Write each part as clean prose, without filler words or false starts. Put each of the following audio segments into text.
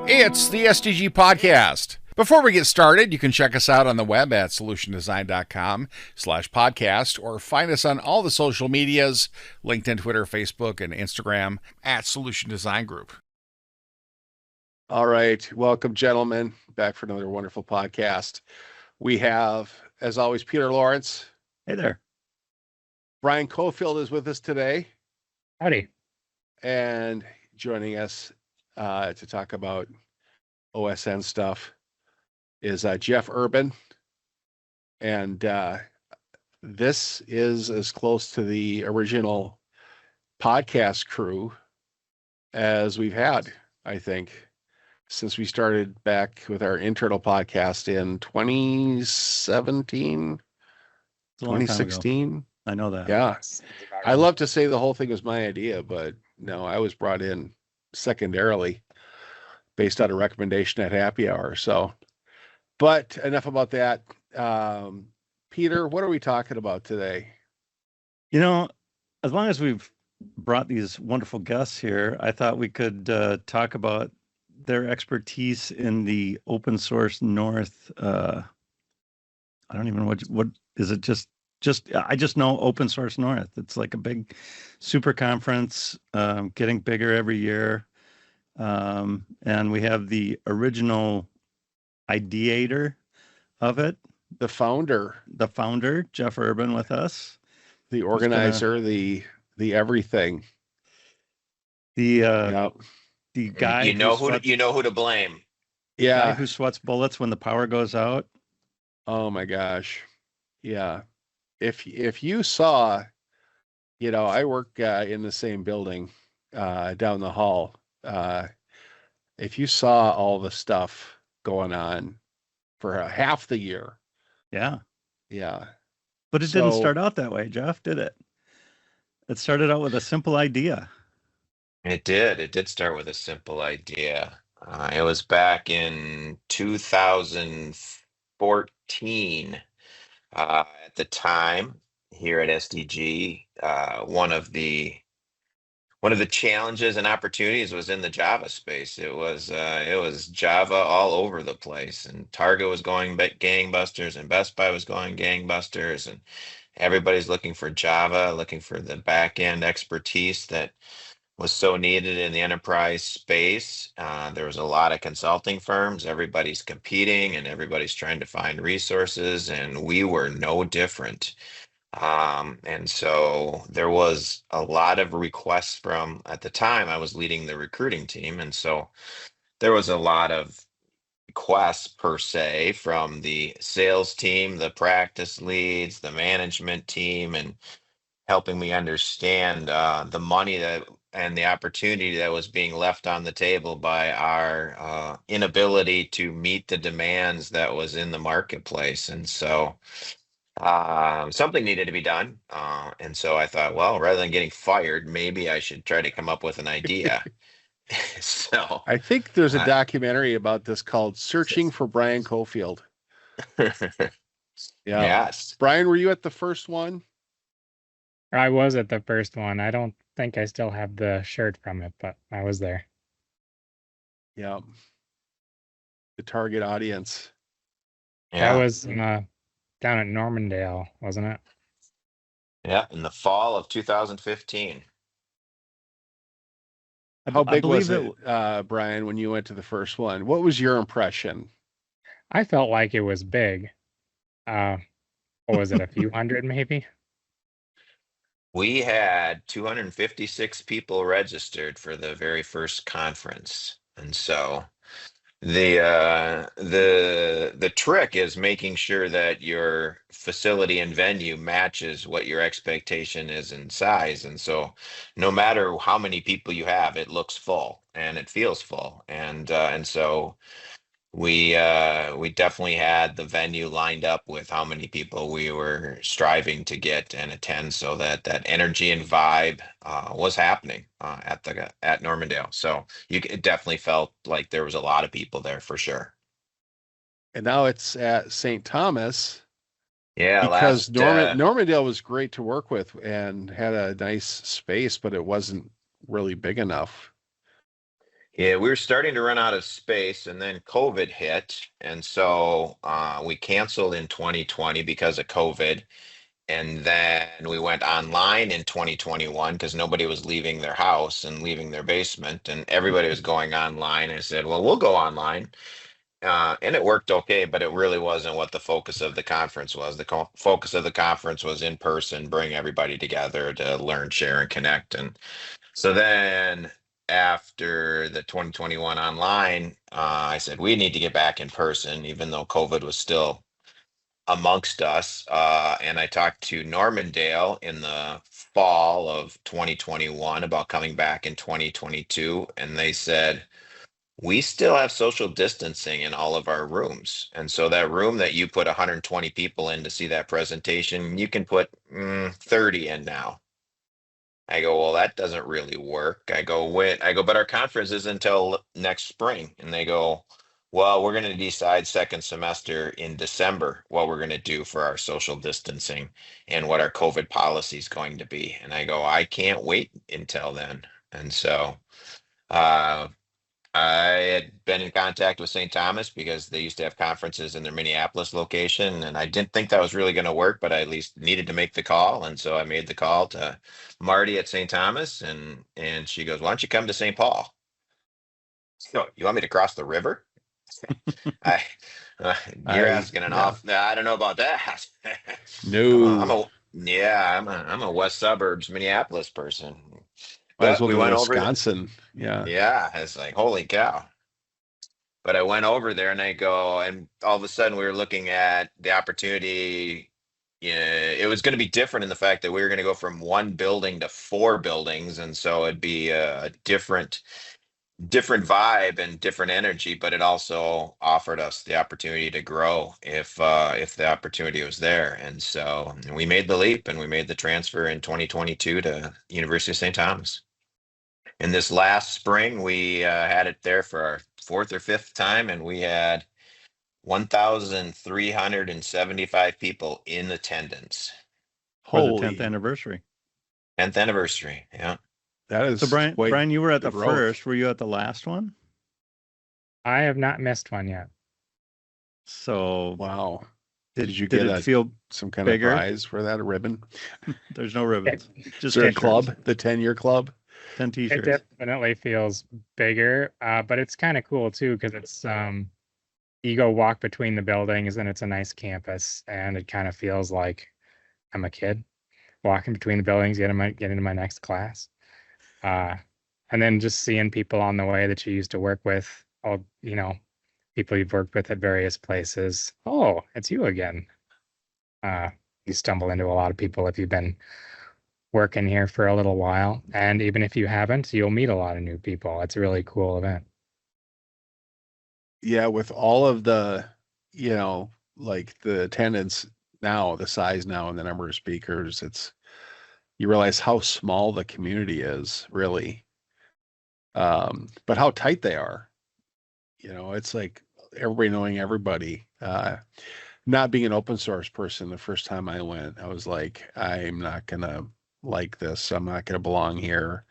It's the SDG Podcast. Before we get started, you can check us out on the web at solutiondesign.com/podcast or find us on all the social medias, LinkedIn, Twitter, Facebook, and Instagram at Solution Design Group. All right. Welcome, gentlemen, back for another wonderful podcast. We have, as always, Peter Lawrence. Hey there. Brian Cofield is with us today. Howdy. And joining us to talk about OSN stuff is Jeff Urban. And this is as close to the original podcast crew as we've had, I think, since we started back with our internal podcast in 2017, 2016. I know that. Yeah. I love to say the whole thing was my idea, but no, I was brought in secondarily based on a recommendation at happy hour. So, but enough about that. Peter, what are we talking about today? You know, as long as we've brought these wonderful guests here, I thought we could talk about their expertise in the open source North. I don't even know what is it. I just know Open Source North. It's like a big super conference, getting bigger every year. And we have the original ideator of it. The founder, Jeff Urban, with us. The organizer, the everything. The guy you know who to blame. Yeah, guy who sweats bullets when the power goes out. Oh my gosh. Yeah. If you saw, I work in the same building down the hall. If you saw all the stuff going on for half the year. Yeah. Yeah. But it didn't start out that way, Jeff, did it? It started out with a simple idea. It did. It did start with a simple idea. It was back in 2014. At the time, here at SDG, one of the challenges and opportunities was in the Java space. It was Java all over the place, and Target was going gangbusters, and Best Buy was going gangbusters, and everybody's looking for Java, looking for the back end expertise that was so needed in the enterprise space. There was a lot of consulting firms. Everybody's competing and everybody's trying to find resources, and we were no different. And so there was a lot of requests from, at the time, I was leading the recruiting team. And so there was a lot of requests per se from the sales team, the practice leads, the management team, and helping me understand the money and the opportunity that was being left on the table by our inability to meet the demands that was in the marketplace. And so something needed to be done. And so I thought, well, rather than getting fired, maybe I should try to come up with an idea. So I think there's a documentary about this called Searching for Brian Cofield. Yeah. Yes. Brian, were you at the first one? I was at the first one. I don't think I still have the shirt from it, but I was there. Yeah. The target audience. Yeah. That was down at Normandale, wasn't it? Yeah, in the fall of 2015. How big was it, Brian, when you went to the first one? What was your impression? I felt like it was big. What was it, a few hundred maybe? We had 256 people registered for the very first conference. And so the trick is making sure that your facility and venue matches what your expectation is in size. And so no matter how many people you have, it looks full and it feels full. And so we definitely had the venue lined up with how many people we were striving to get and attend, so that energy and vibe was happening at Normandale. So it definitely felt like there was a lot of people there for sure. And now it's at St. Thomas. Yeah, because Normandale was great to work with and had a nice space, but it wasn't really big enough. Yeah, we were starting to run out of space, and then COVID hit, and so we canceled in 2020 because of COVID, and then we went online in 2021 because nobody was leaving their house and leaving their basement, and everybody was going online. I said, "Well, we'll go online," and it worked okay, but it really wasn't what the focus of the conference was. The focus of the conference was in person, bring everybody together to learn, share, and connect, and so then after the 2021 online, I said we need to get back in person, even though COVID was still amongst us. And I talked to Normandale in the fall of 2021 about coming back in 2022, and they said we still have social distancing in all of our rooms. And so that room that you put 120 people in to see that presentation, you can put 30 in now. I go, well, that doesn't really work. I go, but our conference is until next spring. And they go, well, we're going to decide second semester in December what we're going to do for our social distancing and what our COVID policy is going to be. And I go, I can't wait until then. And so, uh, I had been in contact with St. Thomas because they used to have conferences in their Minneapolis location, and I didn't think that was really going to work, but I at least needed to make the call, and so I made the call to Marty at St. Thomas, and she goes, "Why don't you come to St. Paul?" So, you want me to cross the river? I, you're asking an Yeah. off. I don't know about that. I'm No, a yeah, I'm a West Suburbs Minneapolis person, might as but well we go to went over. Wisconsin. Yeah. Yeah, it's like holy cow. But I went over there and I go, and all of a sudden we were looking at the opportunity. Yeah, it was going to be different in the fact that we were going to go from one building to four buildings, and so it'd be a different vibe and different energy. But it also offered us the opportunity to grow if the opportunity was there. And so we made the leap and we made the transfer in 2022 to University of St. Thomas. And this last spring, we had it there for our fourth or fifth time, and we had 1,375 people in attendance. For the 10th Holy, anniversary. 10th anniversary. Yeah. that So is Brian, quite Brian, you were at the the growth. first. Were you at the last one? I have not missed one yet. So Wow. Did you did get it feel some kind bigger? of prize for that, a ribbon? There's no ribbons. Is Just there a t-shirts. club, the 10-year club? 10 It t-shirts. definitely feels bigger, but it's kind of cool too because it's you go walk between the buildings and it's a nice campus, and it kind of feels like I'm a kid walking between the buildings, get into my next class. And then just seeing people on the way that you used to work with, all people you've worked with at various places. Oh, it's you again. You stumble into a lot of people if you've been working here for a little while, and even if you haven't, you'll meet a lot of new people. It's a really cool event. Yeah, with all of the, like the attendance now, the size now and the number of speakers, you realize how small the community is, really. But how tight they are. It's like everybody knowing everybody. Not being an open source person, the first time I went, I was like, I'm not gonna like this. I'm not gonna belong here.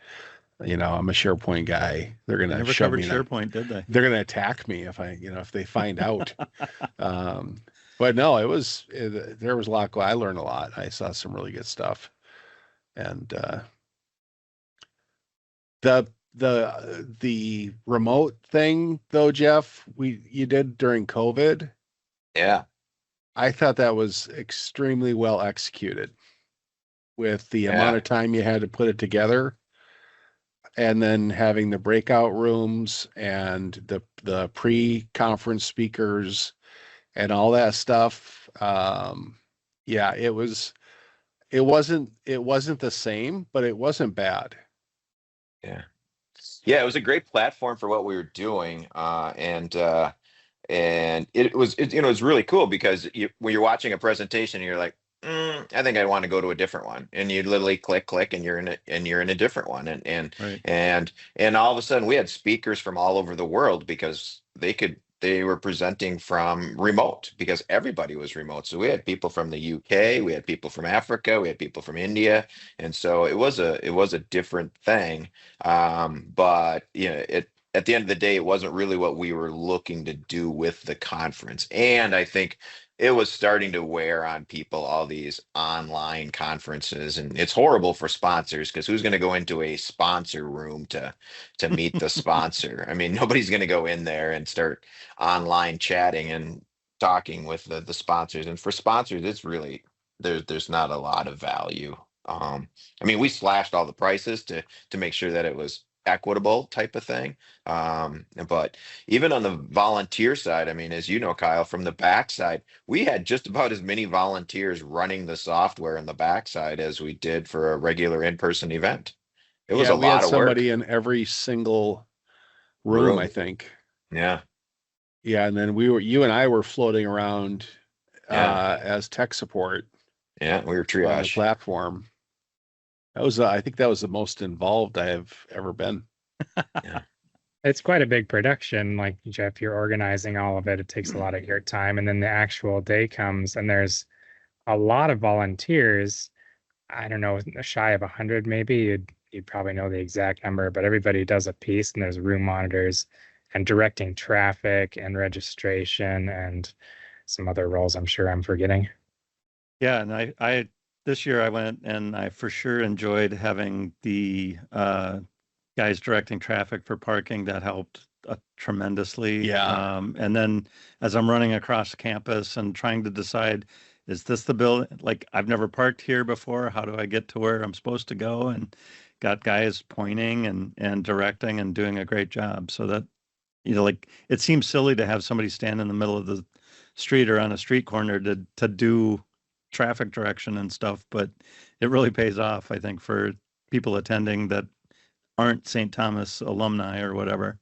I'm a SharePoint guy. They're They gonna never shove covered me. SharePoint, did they? They're gonna attack me if they find out. But no, there was a lot. I learned a lot. I saw some really good stuff, and the remote thing though, Jeff, you did during COVID. Yeah. I thought that was extremely well executed with the amount Yeah. of time you had to put it together, and then having the breakout rooms and the pre-conference speakers and all that stuff. Yeah, it wasn't the same, but it wasn't bad. Yeah. Yeah. It was a great platform for what we were doing. And it was really cool because when you're watching a presentation, you're like, I think I want to go to a different one, and you literally click, and you're in a different one, Right. and all of a sudden we had speakers from all over the world because they were presenting from remote because everybody was remote. So we had people from the UK, we had people from Africa, we had people from India, and so it was a different thing. But at the end of the day, it wasn't really what we were looking to do with the conference. And I think it was starting to wear on people, all these online conferences. And it's horrible for sponsors because who's going to go into a sponsor room to meet the sponsor? I mean, nobody's going to go in there and start online chatting and talking with the sponsors. And for sponsors, it's really there's not a lot of value. I mean, we slashed all the prices to make sure that it was equitable type of thing. But even on the volunteer side, I mean, as you know, Kyle, from the backside, we had just about as many volunteers running the software in the backside as we did for a regular in-person event. It was Yeah, a we had lot of work. somebody in every single room, I think. Yeah, Yeah, and then you and I were floating around yeah, as tech support yeah. We were on the triage. platform. That was, I think that was the most involved I have ever been. Yeah. It's quite a big production. Like Jeff, you're organizing all of it. It takes a lot of your time. And then the actual day comes and there's a lot of volunteers. I don't know, shy of 100 maybe. You'd probably know the exact number, but everybody does a piece and there's room monitors and directing traffic and registration and some other roles I'm sure I'm forgetting. Yeah, and I this year I went and I for sure enjoyed having the guys directing traffic for parking. That helped tremendously. Yeah. And then as I'm running across campus and trying to decide, is this the building? Like I've never parked here before. How do I get to where I'm supposed to go? And got guys pointing and directing and doing a great job. So that, like it seems silly to have somebody stand in the middle of the street or on a street corner to do traffic direction and stuff, but it really pays off, I think, for people attending that aren't St. Thomas alumni or whatever.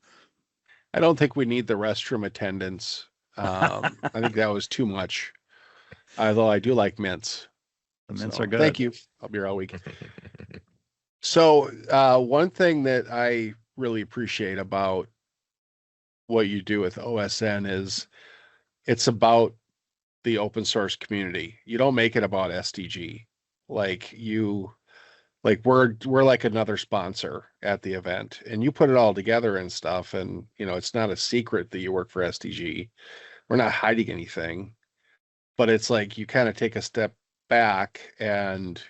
I don't think we need the restroom attendants. I think that was too much. Although I do like mints. The mints So, are good. thank you. I'll be here all week. So, one thing that I really appreciate about what you do with OSN is it's about the open source community. You don't make it about SDG. Like we're like another sponsor at the event, and you put it all together and stuff, and it's not a secret that you work for SDG. We're not hiding anything, but it's like you kind of take a step back and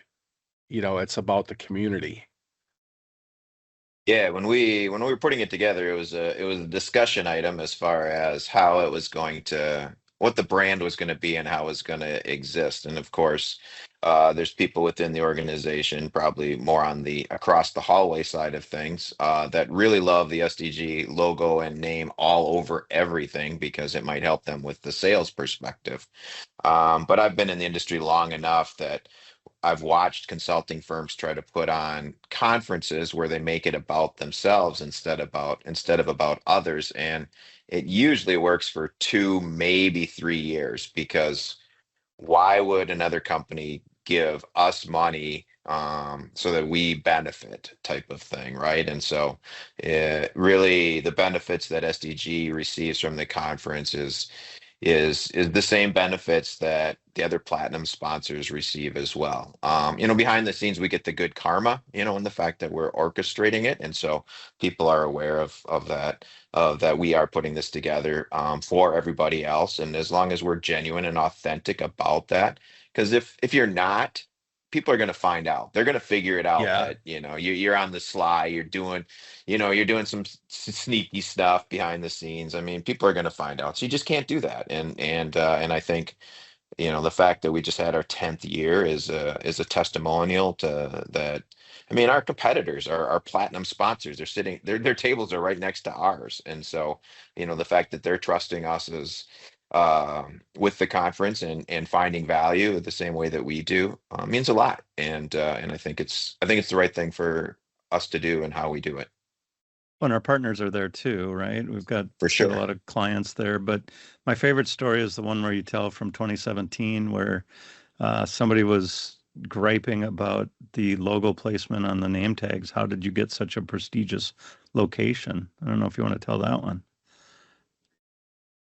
it's about the community. Yeah, when we were putting it together, it was a discussion item as far as how it was going to what the brand was going to be and how it was going to exist. And of course, there's people within the organization, probably more on the across the hallway side of things, that really love the SDG logo and name all over everything because it might help them with the sales perspective. But I've been in the industry long enough that I've watched consulting firms try to put on conferences where they make it about themselves instead of about others, and it usually works for 2, maybe 3 years because why would another company give us money so that we benefit type of thing, right? And so really the benefits that SDG receives from the conference is the same benefits that the other platinum sponsors receive as well. Behind the scenes, we get the good karma, and the fact that we're orchestrating it, and so people are aware of that we are putting this together for everybody else, and as long as we're genuine and authentic about that, because if you're not. People are going to find out. They're going to figure it out Yeah. that you're on the sly. You're doing some sneaky stuff behind the scenes. I mean, people are going to find out. So you just can't do that. And I think, the fact that we just had our 10th year is a testimonial to that. I mean, our competitors are platinum sponsors. They're sitting, their tables are right next to ours. And so, the fact that they're trusting us as with the conference and finding value the same way that we do means a lot. And I think it's the right thing for us to do and how we do it. And our partners are there too, right? We've got For got a sure. lot of clients there. But my favorite story is the one where you tell from 2017 where somebody was griping about the logo placement on the name tags. How did you get such a prestigious location? I don't know if you want to tell that one.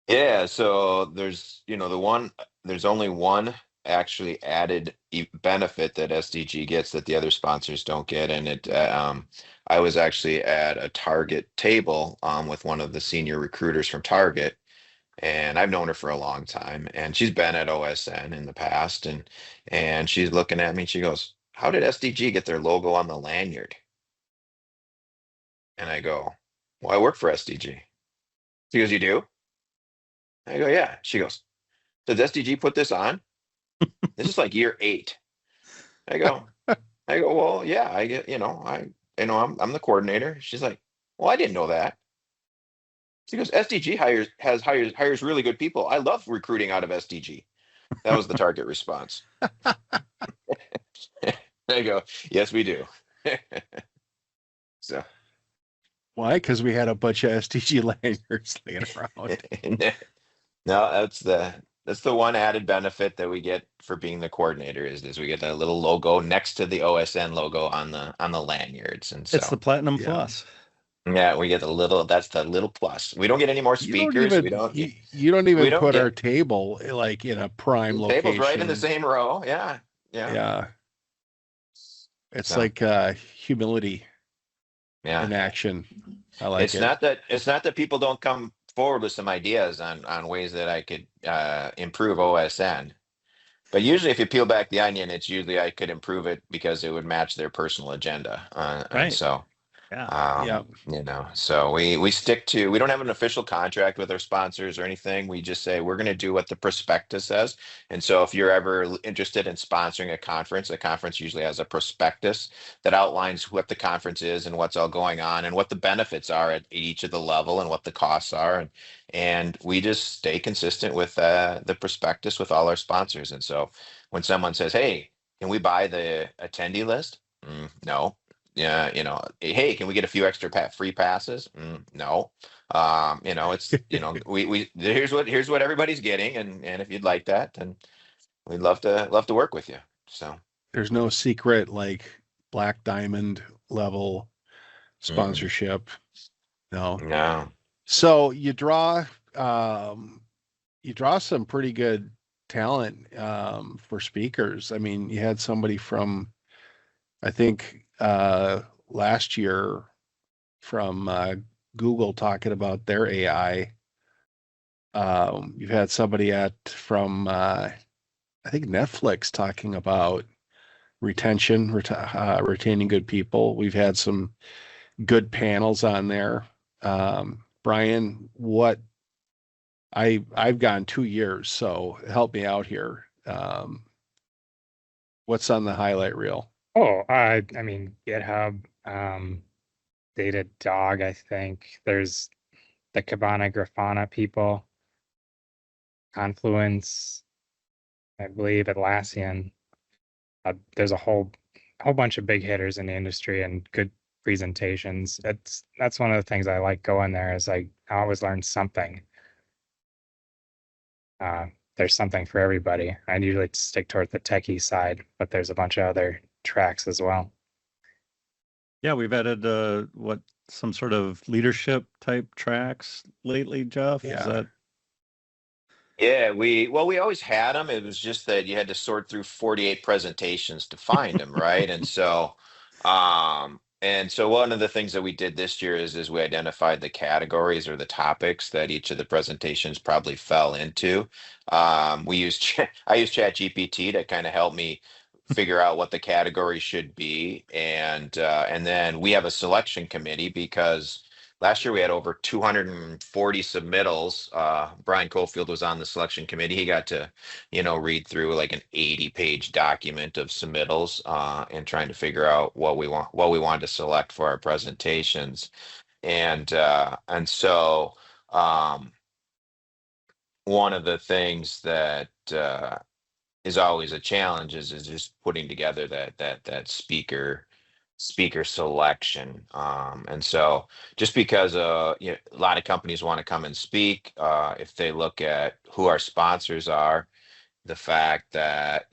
Yeah, so there's only one actually added benefit that SDG gets that the other sponsors don't get. And I was actually at a Target table with one of the senior recruiters from Target, and I've known her for a long time, and she's been at OSN in the past, and she's looking at me and she goes, "How did SDG get their logo on the lanyard?" And I go, "Well, I work for SDG." She goes, "You do?" I go, "Yeah." She goes, "Does SDG put this on?" This is like year 8. I go, "Well, yeah, I get, I'm the coordinator." She's like, "Well, I didn't know that." She goes, "SDG hires really good people. I love recruiting out of SDG." That was the Target response. I go, "Yes, we do." So Why? Because we had a bunch of STG lanyards laying around. no, that's the one added benefit that we get for being the coordinator is we get a little logo next to the OSN logo on the lanyards. And It's the so Platinum Yeah. Plus. yeah, we get a little, that's the little plus. We don't get any more You don't speakers. even you don't We even don't put our get table like in a prime the table's right in the location. same row. Yeah. Yeah. Yeah. It's So like humility yeah. in action. I like it. It's not that people don't come forward with some ideas on ways that I could improve OSN. But usually, if you peel back the onion, it's usually I could improve it because it would match their personal agenda. And Right. so, Yeah. Yeah. so we stick to, we don't have an official contract with our sponsors or anything. We just say we're going to do what the prospectus says. And so if you're ever interested in sponsoring a conference usually has a prospectus that outlines what the conference is and what's all going on and what the benefits are at each of the level and what the costs are. And we just stay consistent with the prospectus with all our sponsors. And so when someone says, "Hey, can we buy the attendee list?" No. Yeah, "Hey, can we get a few extra free passes?" No. It's, we here's what everybody's getting, and if you'd like that, then we'd love to work with you. So There's no secret like black diamond level mm, sponsorship. No. no. So you draw some pretty good talent for speakers. I mean, you had somebody from I think last year from Google talking about their AI. You've had somebody from I think Netflix talking about retaining good people. We've had some good panels on there. Brian, I've gone 2 years, so help me out here. What's on the highlight reel? Oh, I mean, GitHub, Datadog, I think. There's the Kibana Grafana people, Confluence, I believe Atlassian. There's a whole bunch of big hitters in the industry and good presentations. That's one of the things I like going there is I always learn something. There's something for everybody. I usually stick toward the techie side, but there's a bunch of other tracks as well. Yeah, we've added some sort of leadership type tracks lately, Jeff. Is Yeah. that Yeah, we always had them. It was just that you had to sort through 48 presentations to find them, right? And so one of the things that we did this year is we identified the categories or the topics that each of the presentations probably fell into. I used ChatGPT to kind of help me figure out what the category should be, and then we have a selection committee because last year we had over 240 submittals. Brian Cofield was on the selection committee. He got to, read through like an 80-page document of submittals and trying to figure out what we wanted to select for our presentations. And so one of the things that is always a challenge is just putting together that speaker selection. And so just because a lot of companies want to come and speak, if they look at who our sponsors are, the fact that,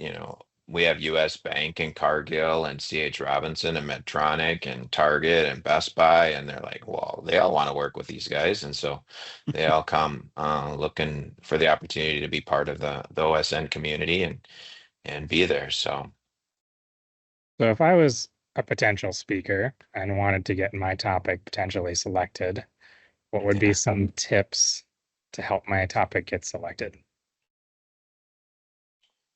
we have US Bank and Cargill and CH Robinson and Medtronic and Target and Best Buy, and they're like, well, they all want to work with these guys. And so they all come looking for the opportunity to be part of the OSN community. be there. So So if I was a potential speaker and wanted to get my topic potentially selected, what would be yeah. some tips to help my topic get selected?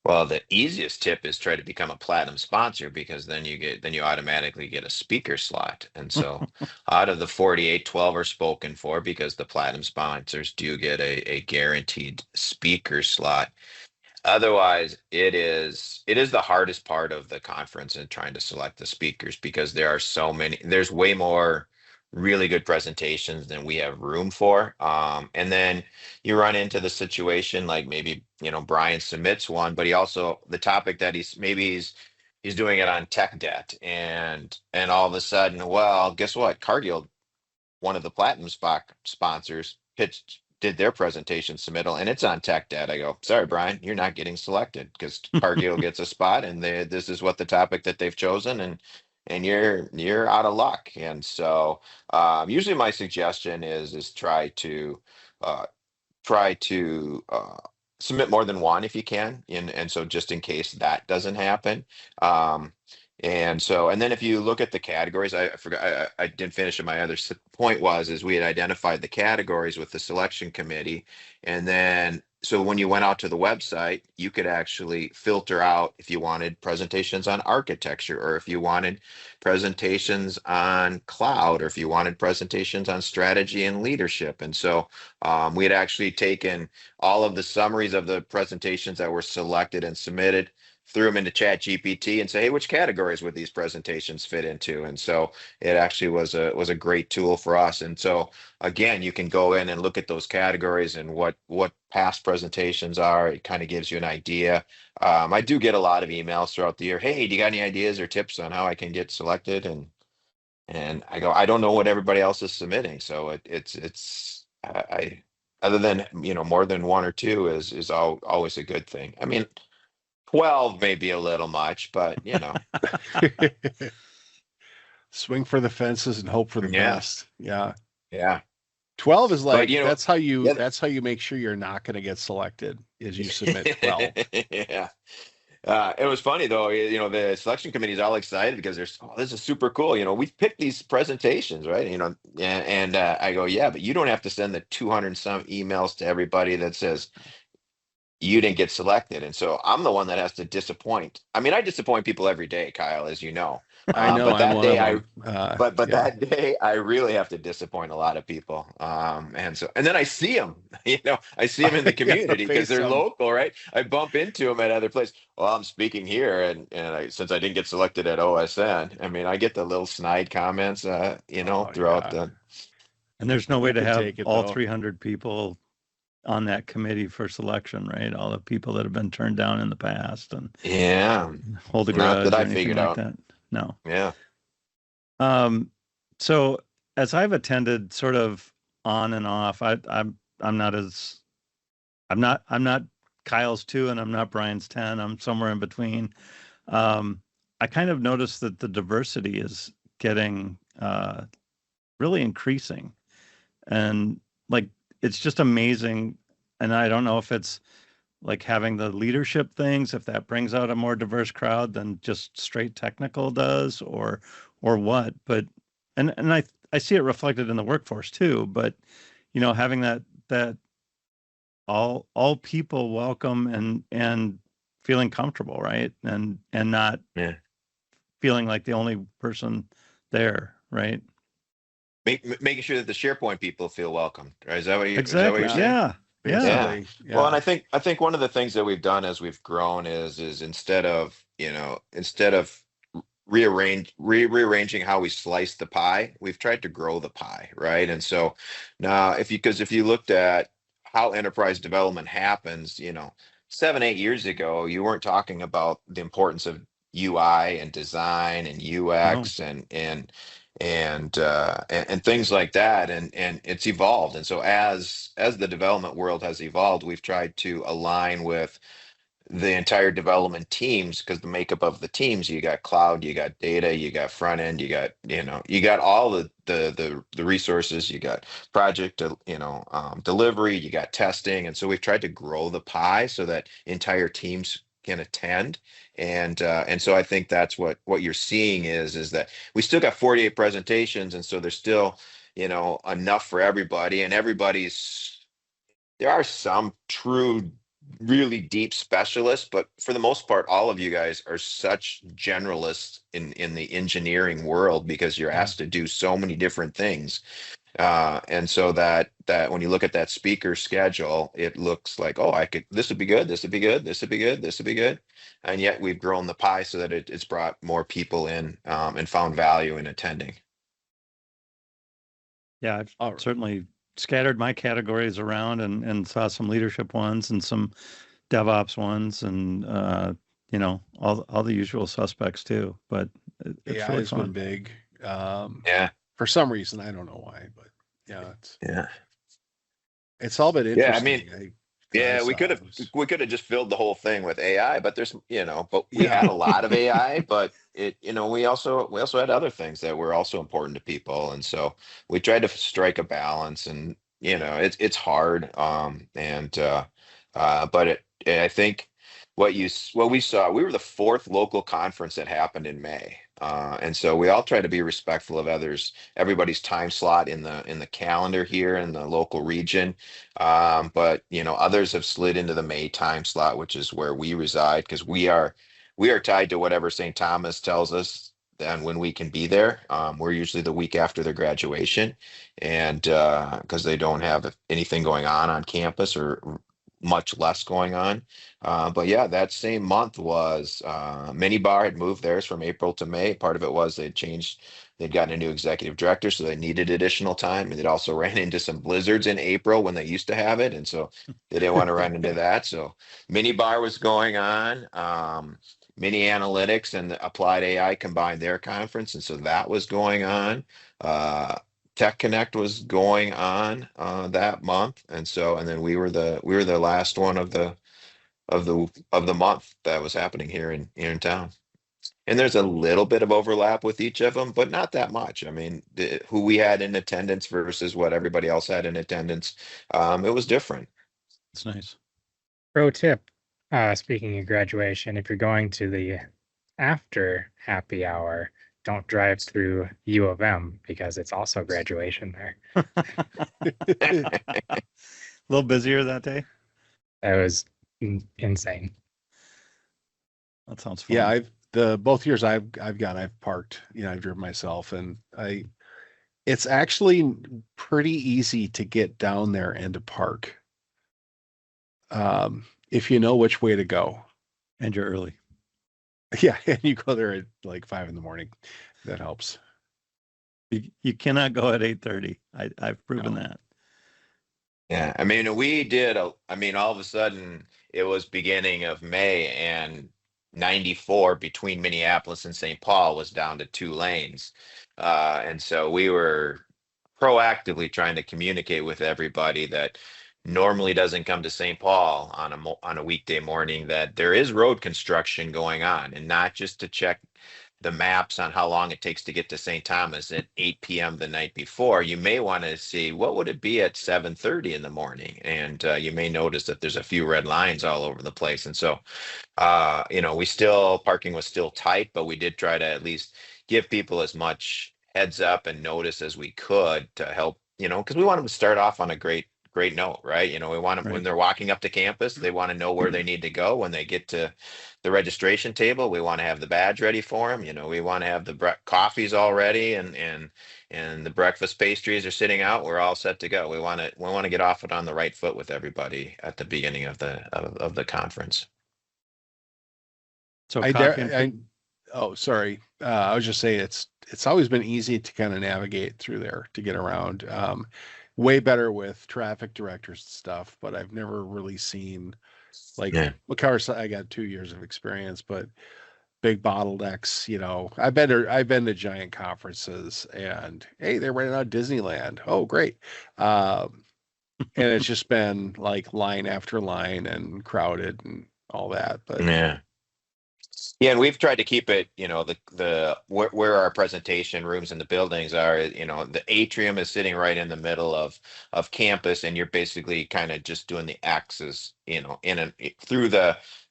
Well, the easiest tip is try to become a platinum sponsor, because then you automatically get a speaker slot. And so out of the 48, 12 are spoken for, because the platinum sponsors do get a guaranteed speaker slot. Otherwise, it is the hardest part of the conference in trying to select the speakers, because there's way more really good presentations than we have room for. And then you run into the situation like maybe, Brian submits one, but the topic that he's doing it on tech debt, and all of a sudden, well, guess what? Cargill, one of the platinum sponsors, did their presentation submittal, and it's on tech debt. I go, sorry, Brian, you're not getting selected, because Cargill gets a spot, and this is what the topic that they've chosen, and you're out of luck. And so usually my suggestion is uh, try to submit more than one if you can, and so just in case that doesn't happen. um, and then if you look at the categories, I forgot, I didn't finish. My other point is we had identified the categories with the selection committee, and then so when you went out to the website, you could actually filter out if you wanted presentations on architecture, or if you wanted presentations on cloud, or if you wanted presentations on strategy and leadership. And so we had actually taken all of the summaries of the presentations that were selected and submitted, threw them into Chat GPT, and say, hey, which categories would these presentations fit into? And so it actually was a great tool for us. And so again, you can go in and look at those categories and what past presentations are. It kind of gives you an idea. I do get a lot of emails throughout the year. Hey, do you got any ideas or tips on how I can get selected? And I go, I don't know what everybody else is submitting. So it's other than, more than one or two is always a good thing. I mean, 12 may be a little much, but Swing for the fences and hope for the yeah, best. Yeah. yeah. 12 is But like, yeah, that's how you make sure you're not going to get selected, is you submit 12. yeah. It was funny though, the selection committee is all excited because this is super cool. We've picked these presentations, right? And I go, yeah, but you don't have to send the 200 and some emails to everybody that says you didn't get selected. And so I'm the one that has to disappoint. I mean, I disappoint people every day, Kyle, as you know. I know, But I'm that one of day them. but Yeah. that day I really have to disappoint a lot of people. And then I see them, I see them in the Yeah, community because face they're 'em. local, right? I bump into them at other places. Well, I'm speaking here, and since I didn't get selected at OSN, I mean, I get the little snide comments, Oh, throughout yeah. the. And there's no way You to can have take it, all though. 300 people on that committee for selection, right? All the people that have been turned down in the past and Yeah, hold a not that grudge or I anything figured like out. that. No. Yeah. Um, so as I've attended sort of on and off, I'm not as I'm not Kyle's 2 and I'm not Brian's 10. I'm somewhere in between. I kind of noticed that the diversity is getting really increasing, and like it's just amazing. And I don't know if it's like having the leadership things, if that brings out a more diverse crowd than just straight technical does, or what. But and I see it reflected in the workforce too. But having that all people welcome and feeling comfortable, right? And not Yeah. feeling like the only person there, right? Making sure that the SharePoint people feel welcome. Right? Is that what you're Exactly. Yeah. saying? Yeah. Yeah. Yeah. Basically, Well, and yeah. I think one of the things that we've done as we've grown is instead of rearranging how we slice the pie, we've tried to grow the pie, right? And so now if you looked at how enterprise development happens, 7, 8 years ago, you weren't talking about the importance of UI and design and No. UX and things like that, and it's evolved. And so as the development world has evolved, we've tried to align with the entire development teams, because the makeup of the teams, you got cloud, you got data, you got front end, you got all the resources, you got project delivery, you got testing. And so we've tried to grow the pie so that entire teams can attend. And so I think that's what you're seeing is that we still got 48 presentations, and so there's still, enough for everybody, and there are some true, really deep specialists, but for the most part, all of you guys are such generalists in the engineering world because you're asked to do so many different things. And so that when you look at that speaker schedule, it looks like, oh, this would be good, this would be good, this would be good, this would be good. And yet we've grown the pie so that it's brought more people in, and found value in attending. Yeah, I've All right. certainly scattered my categories around and saw some leadership ones and some DevOps ones and all the usual suspects too. But it's AI really has been fun. big. Yeah, For some reason, I don't know why, but yeah, yeah, it's all been yeah. I mean, interesting. yeah, we saw could have was- just filled the whole thing with AI, but but we had a lot of AI, but we also had other things that were also important to people, and so we tried to strike a balance, and it's hard, but I think what we saw, we were the fourth local conference that happened in May, and so we all try to be respectful of everybody's time slot in the calendar here in the local region. But others have slid into the May time slot, which is where we reside, because we are tied to whatever St. Thomas tells us and when we can be there. We're usually the week after their graduation, and because they don't have anything going on campus, or much less going on. But yeah, that same month was Minibar had moved theirs from April to May. Part of it was they'd gotten a new executive director, so they needed additional time. And it also ran into some blizzards in April when they used to have it. And so they didn't want to run into that. So Minibar was going on. Mini Analytics and the Applied AI combined their conference. And so that was going on. Tech Connect was going on that month. And then we were the last one of the month that was happening here in town. And there's a little bit of overlap with each of them, but not that much. I mean, who we had in attendance versus what everybody else had in attendance, it was different. It's nice. Pro tip, speaking of graduation, if you're going to the after happy hour, don't drive through U of M because it's also graduation there. A little busier that day. That was insane. That sounds fun. Yeah, both years I've gone, I've parked, I've driven myself, and it's actually pretty easy to get down there and to park. If you know which way to go. And you're early. Yeah, and you go there at like 5 a.m. That helps. You cannot go at 8:30. I've proven that. Yeah, I mean, all of a sudden it was beginning of May, and 94 between Minneapolis and St. Paul was down to 2 lanes. And so we were proactively trying to communicate with everybody that normally doesn't come to St. Paul on a weekday morning, that there is road construction going on, and not just to check the maps on how long it takes to get to St. Thomas at 8 p.m. the night before. You may want to see what would it be at 7:30 in the morning, and you may notice that there's a few red lines all over the place. And so parking was still tight, but we did try to at least give people as much heads up and notice as we could to help, because we want them to start off on a great note, right? We want them, when they're walking up to campus, they want to know where they need to go. When they get to the registration table, we want to have the badge ready for them. We want to have the coffees all ready, and the breakfast pastries are sitting out. We're all set to go. We want to get off it on the right foot with everybody at the beginning of the conference. So sorry. I was just saying it's always been easy to kind of navigate through there to get around. Way better with traffic directors and stuff, but I've never really seen of course I got 2 years of experience, but big bottlenecks, I've been to giant conferences, and hey, they're renting out Disneyland. Oh, great. And it's just been like line after line and crowded and all that. But yeah, and we've tried to keep it, where our presentation rooms and the buildings are, the atrium is sitting right in the middle of campus, and you're basically kind of just doing the axis, through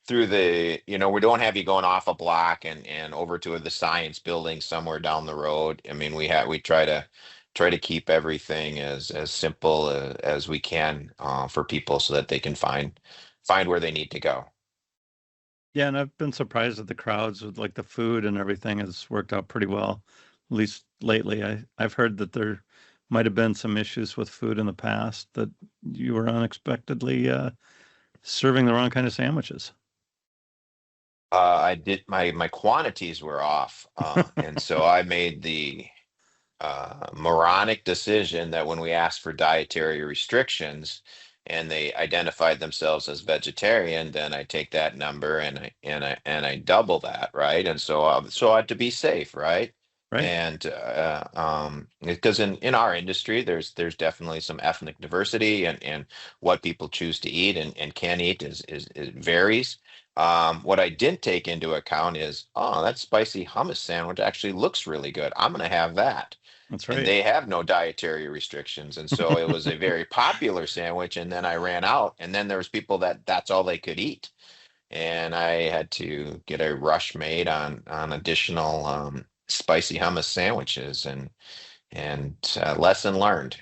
through the, we don't have you going off a block and over to the science building somewhere down the road. I mean, we try to keep everything as simple as we can for people so that they can find where they need to go. Yeah, and I've been surprised at the crowds with like the food and everything has worked out pretty well, at least lately. I've heard that there might have been some issues with food in the past that you were unexpectedly serving the wrong kind of sandwiches. I did my quantities were off, and so I made the moronic decision that when we asked for dietary restrictions and they identified themselves as vegetarian, then I take that number and I double that, right? And so I had to be safe, right? Right. And because in our industry, there's definitely some ethnic diversity and what people choose to eat and can eat is it varies. What I didn't take into account is, oh, that spicy hummus sandwich actually looks really good. I'm gonna have that, That's and right. they have no dietary restrictions, and so it was a very popular sandwich, and then I ran out, and then there was people that's all they could eat, and I had to get a rush made on additional spicy hummus sandwiches, and lesson learned.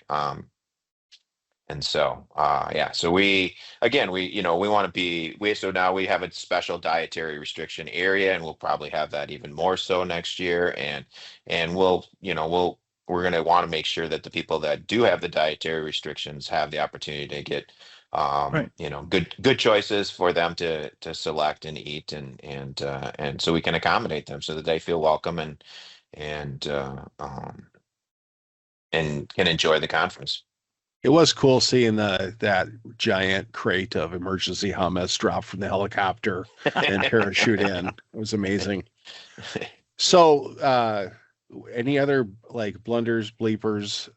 And so, yeah, so we want to so now we have a special dietary restriction area, and we'll probably have that even more so next year. And we're going to want to make sure that the people that do have the dietary restrictions have the opportunity to get, Right. good choices for them to select and eat, and so we can accommodate them so that they feel welcome and and can enjoy the conference. It was cool seeing that giant crate of emergency hummus drop from the helicopter and parachute in. It was amazing. So, any other like blunders, bleepers?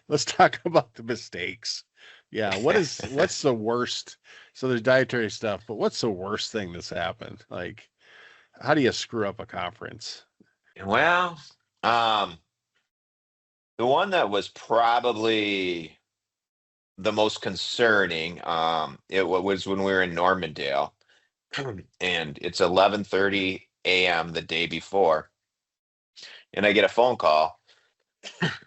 Let's talk about the mistakes. Yeah, what's the worst? So there's dietary stuff, but what's the worst thing that's happened? Like, how do you screw up a conference? Well, um, the one that was probably the most concerning, was when we were in Normandale, and it's 11:30 a.m. the day before, and I get a phone call,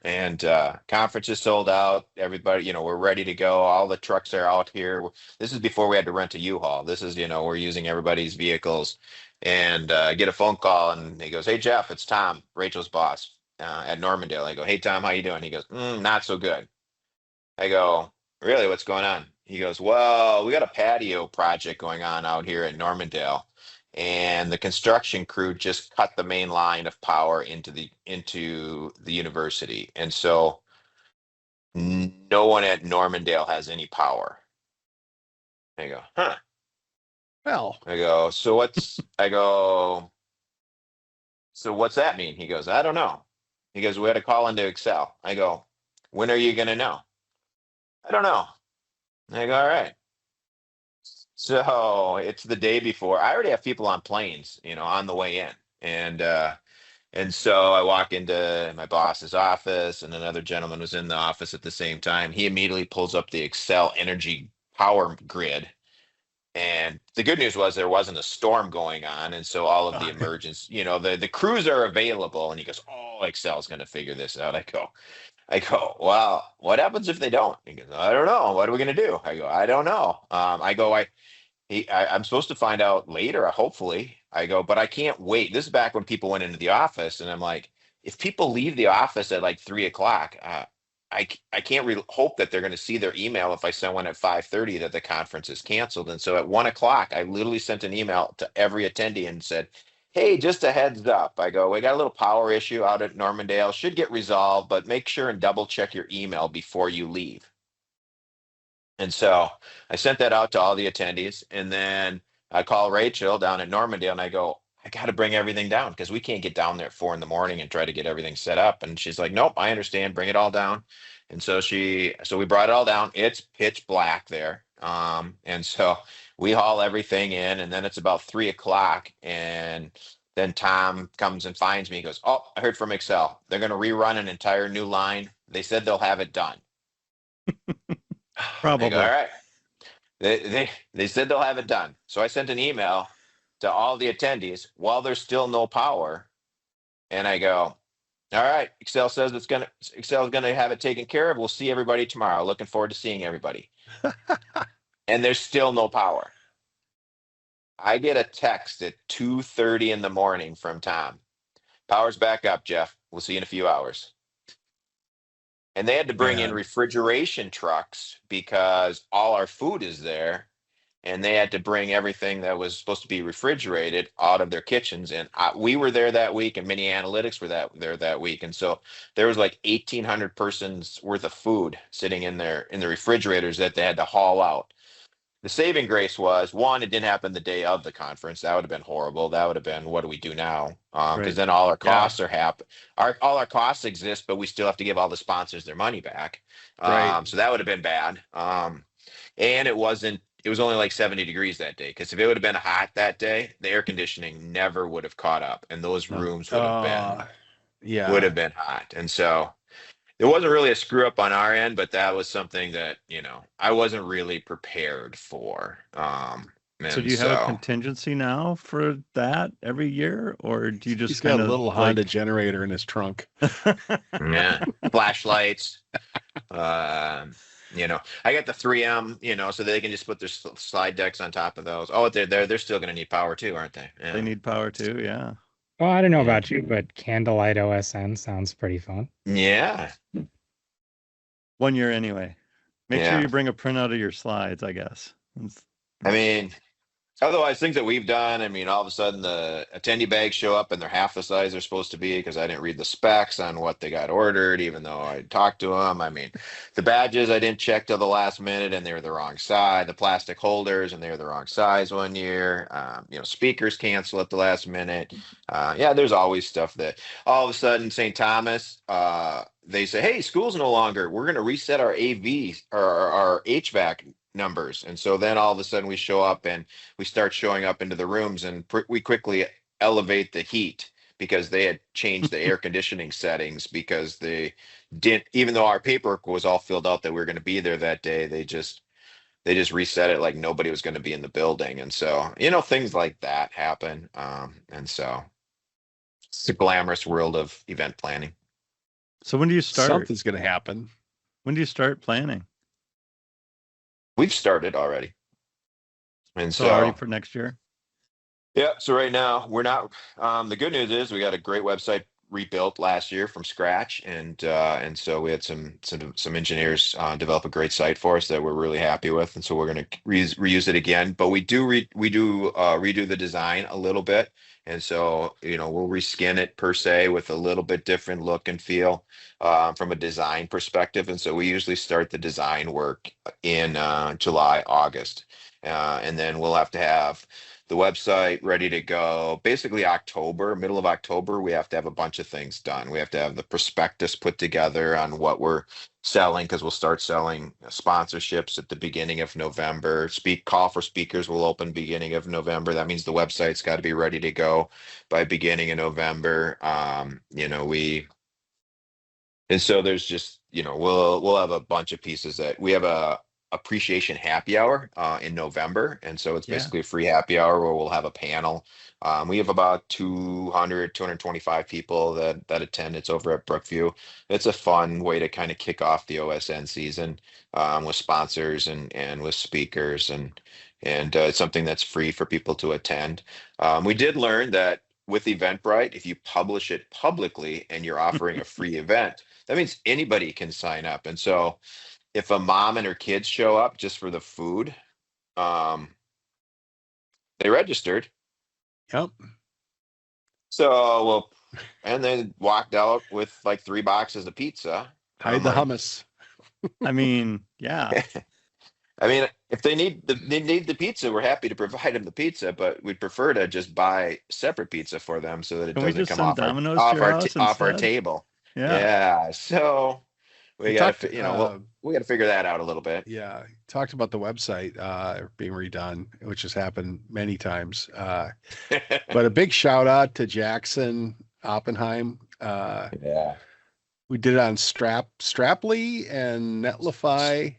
and conference is sold out. Everybody, we're ready to go. All the trucks are out here. This is before we had to rent a U-Haul. This is, we're using everybody's vehicles, and I get a phone call, and he goes, "Hey Jeff, it's Tom, Rachel's boss at Normandale." I go, "Hey Tom, how you doing?" He goes, "Not so good." I go, "Really? What's going on?" He goes, "Well, we got a patio project going on out here at Normandale, and the construction crew just cut the main line of power into the university, and so no one at Normandale has any power." I go, "Huh?" Well, I go, "So what's that mean?" He goes, "I don't know." He goes, "We had a call into Excel." I go, "When are you gonna know?" "I don't know." I go, "All right." So it's the day before. I already have people on planes, on the way in. And so I walk into my boss's office, and another gentleman was in the office at the same time. He immediately pulls up the Excel energy power grid. And the good news was there wasn't a storm going on. And so all of the emergence, the crews are available. And he goes, "Oh, Excel's going to figure this out." I go, "Well, what happens if they don't?" He goes, "I don't know. What are we going to do?" I go, "I don't know." I'm supposed to find out later, hopefully. I go, "But I can't wait." This is back when people went into the office, and I'm like, if people leave the office at like 3 o'clock, I can't hope that they're going to see their email if I send one at 5:30 that the conference is canceled. And so at 1 o'clock, I literally sent an email to every attendee and said, "Hey, just a heads up." I go, "We got a little power issue out at Normandale, should get resolved, but make sure and double check your email before you leave." And so I sent that out to all the attendees. And then I call Rachel down at Normandale and I go, "I got to bring everything down because we can't get down there at 4 in the morning and try to get everything set up." And she's like, "Nope, I understand. Bring it all down." And so we brought it all down. It's pitch black there. And so we haul everything in, and then it's about 3 o'clock. And then Tom comes and finds me. He goes, "Oh, I heard from Excel. They're going to rerun an entire new line. They said they'll have it done." I go, "All Probably. right." They said they'll have it done. So I sent an email to all the attendees while there's still no power, and I go, all right, Excel is gonna have it taken care of. We'll see everybody tomorrow. Looking forward to seeing everybody. And there's still no power. I get a text at 2:30 in the morning from Tom. Power's back up, Jeff. We'll see you in a few hours. And they had to bring in Man. refrigeration trucks because all our food is there. And they had to bring everything that was supposed to be refrigerated out of their kitchens. And we were there that week, and Mini Analytics were there that week. And so there was like 1,800 persons worth of food sitting in the refrigerators that they had to haul out. The saving grace was, one, it didn't happen the day of the conference. That would have been horrible. That would have been, what do we do now? Because Right. then all our Yeah. costs all our costs exist, but we still have to give all the sponsors their money back. Right. So that would have been bad. And it was only like 70 degrees that day. Because if it would have been hot that day, the air conditioning never would have caught up, and those No. rooms would have Yeah. been hot. And so it wasn't really a screw up on our end, but that was something that, I wasn't really prepared for. So And do you have a so, contingency now for that every year, or do you just He's got kind a of little Honda generator in his trunk. yeah, flashlights. I got the 3M, so they can just put their slide decks on top of those. Oh, they're still going to need power too, aren't they? Yeah. They need power too, yeah. Well, I don't know Yeah. about you, but Candlelight OSN sounds pretty fun. Yeah. 1 year anyway. Make sure Yeah. you bring a printout of your slides, I guess. I mean, otherwise, things that we've done, all of a sudden the attendee bags show up and they're half the size they're supposed to be because I didn't read the specs on what they got ordered, even though I talked to them. The badges I didn't check till the last minute and they were the wrong size. The plastic holders and they were the wrong size one year. Speakers cancel at the last minute. There's always stuff that all of a sudden St. Thomas, they say, hey, school's no longer. We're going to reset our AV or our HVAC numbers. And so then all of a sudden we show up and we start showing up into the rooms and we quickly elevate the heat because they had changed the air conditioning settings because they didn't, even though our paperwork was all filled out that we were going to be there that day, they just reset it like nobody was going to be in the building. And so, things like that happen. And so it's the glamorous world of event planning. So when do you start? Something's going to happen. When do you start planning? We've started already. And So already for next year? Yeah, so right now we're not. The good news is we got a great website rebuilt last year from scratch, and so we had some engineers develop a great site for us that we're really happy with, and so we're going to reuse it again. But we do redo the design a little bit, and so we'll reskin it per se with a little bit different look and feel from a design perspective. And so we usually start the design work in July, August, and then we'll have to have the website ready to go. Basically middle of October, we have to have a bunch of things done. We have to have the prospectus put together on what we're selling because we'll start selling sponsorships at the beginning of November. Call for speakers will open beginning of November. That means the website's got to be ready to go by beginning of November. And so there's just, we'll have a bunch of pieces that we have a appreciation happy hour in November. And so it's basically a free happy hour where we'll have a panel. We have about 225 people that attend. It's over at Brookview. It's a fun way to kind of kick off the OSN season with sponsors and with speakers and it's something that's free for people to attend. We did learn that with Eventbrite, if you publish it publicly and you're offering a free event, that means anybody can sign up. And so if a mom and her kids show up just for the food, they registered. Yep. So, and they walked out with like 3 boxes of pizza. Hide the hummus. Yeah. If they need the pizza, we're happy to provide them the pizza, but we'd prefer to just buy separate pizza for them so that it Can we doesn't just come send off Domino's to your house off our instead? table. Yeah. Yeah. So we got to, we got to figure that out a little bit. Yeah. Talked about the website being redone, which has happened many times. But a big shout out to Jackson Oppenheim. Yeah. We did it on Straply and Netlify.